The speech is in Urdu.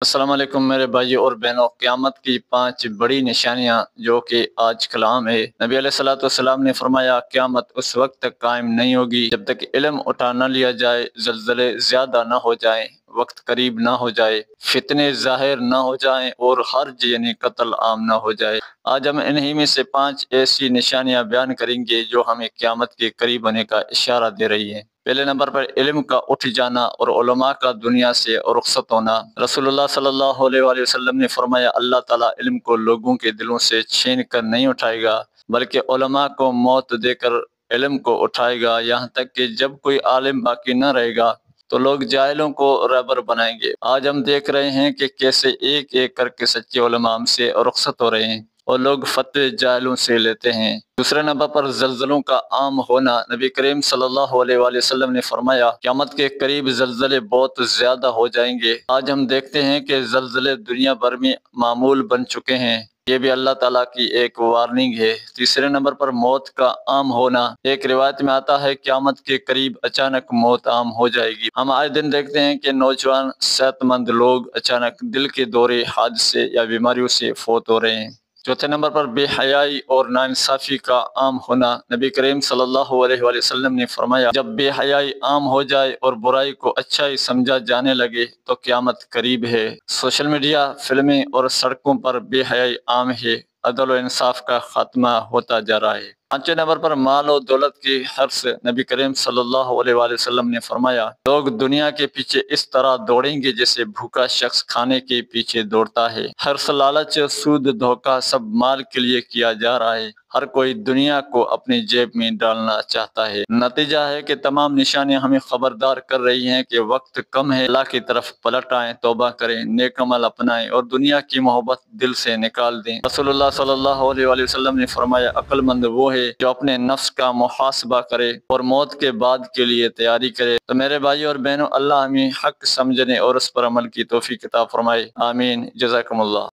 السلام علیکم میرے بھائی اور بہنوں، قیامت کی 5 بڑی نشانیاں جو کہ آج کلام ہے۔ نبی علیہ الصلوۃ والسلام نے فرمایا قیامت اس وقت تک قائم نہیں ہوگی جب تک علم اٹھا نہ لیا جائے، زلزلے زیادہ نہ ہو جائیں، وقت قریب نہ ہو جائے، فتنے ظاہر نہ ہو جائیں اور حرج یعنی قتل عام نہ ہو جائے۔ آج ہم انہی میں سے 5 ایسی نشانیاں بیان کریں گے جو ہمیں قیامت کے قریب ہونے کا اشارہ دے رہی ہیں۔ پہلے نمبر پر علم کا اٹھ جانا اور علماء کا دنیا سے رخصت ہونا۔ رسول اللہ صلی اللہ علیہ وآلہ وسلم نے فرمایا اللہ تعالیٰ علم کو لوگوں کے دلوں سے چھین کر نہیں اٹھائے گا بلکہ علماء کو موت دے کر علم کو اٹھائے گا، یہاں تک کہ جب کوئی عالم باقی نہ رہے گا تو لوگ جاہلوں کو رہبر بنائیں گے۔ آج ہم دیکھ رہے ہیں کہ کیسے ایک ایک کر کے سچے علماء ہم سے رخصت ہو رہے ہیں اور لوگ فتوے جاہلوں سے لیتے ہیں۔ دوسرے نمبر پر زلزلوں کا عام ہونا۔ نبی کریم صلی اللہ علیہ وآلہ وسلم نے فرمایا قیامت کے قریب زلزلے بہت زیادہ ہو جائیں گے۔ آج ہم دیکھتے ہیں کہ زلزلے دنیا بھر میں معمول بن چکے ہیں، یہ بھی اللہ تعالیٰ کی ایک وارننگ ہے۔ تیسرے نمبر پر موت کا عام ہونا۔ ایک روایت میں آتا ہے قیامت کے قریب اچانک موت عام ہو جائے گی۔ ہم آئے دن دیکھتے ہیں کہ نوجوان صحت مند لوگ اچانک دل کے دورے، حادثے یا بیماریوں سے فوت ہو رہے ہیں۔ چوتھے نمبر پر بے حیائی اور ناانصافی کا عام ہونا۔ نبی کریم صلی اللہ علیہ وآلہ وسلم نے فرمایا جب بے حیائی عام ہو جائے اور برائی کو اچھائی سمجھا جانے لگے تو قیامت قریب ہے۔ سوشل میڈیا، فلمیں اور سڑکوں پر بے حیائی عام ہے، عدل و انصاف کا خاتمہ ہوتا جا رہا ہے۔ پانچویں نمبر پر مال و دولت کی حرص۔ نبی کریم صلی اللہ علیہ وآلہ وسلم نے فرمایا لوگ دنیا کے پیچھے اس طرح دوڑیں گے جیسے بھوکا شخص کھانے کے پیچھے دوڑتا ہے۔ حرص، لالچ، سود، دھوکہ سب مال کے لیے کیا جا رہا ہے۔ ہر کوئی دنیا کو اپنی جیب میں ڈالنا چاہتا ہے۔ نتیجہ ہے کہ تمام نشانیاں ہمیں خبردار کر رہی ہیں کہ وقت کم ہے، اللہ کی طرف پلٹ آئیں، توبہ کریں، نیک عمل اپنائیں اور دنیا کی محبت دل سے نکال دیں۔ رسول اللہ صلی اللہ علیہ وآلہ وسلم نے فرمایا عقل مند وہ ہے جو اپنے نفس کا محاسبہ کرے اور موت کے بعد کے لیے تیاری کرے۔ تو میرے بھائی اور بہنوں، اللہ ہمیں حق سمجھنے اور اس پر عمل کی توفیق عطا فرمائے، آمین۔ جزاکم اللہ۔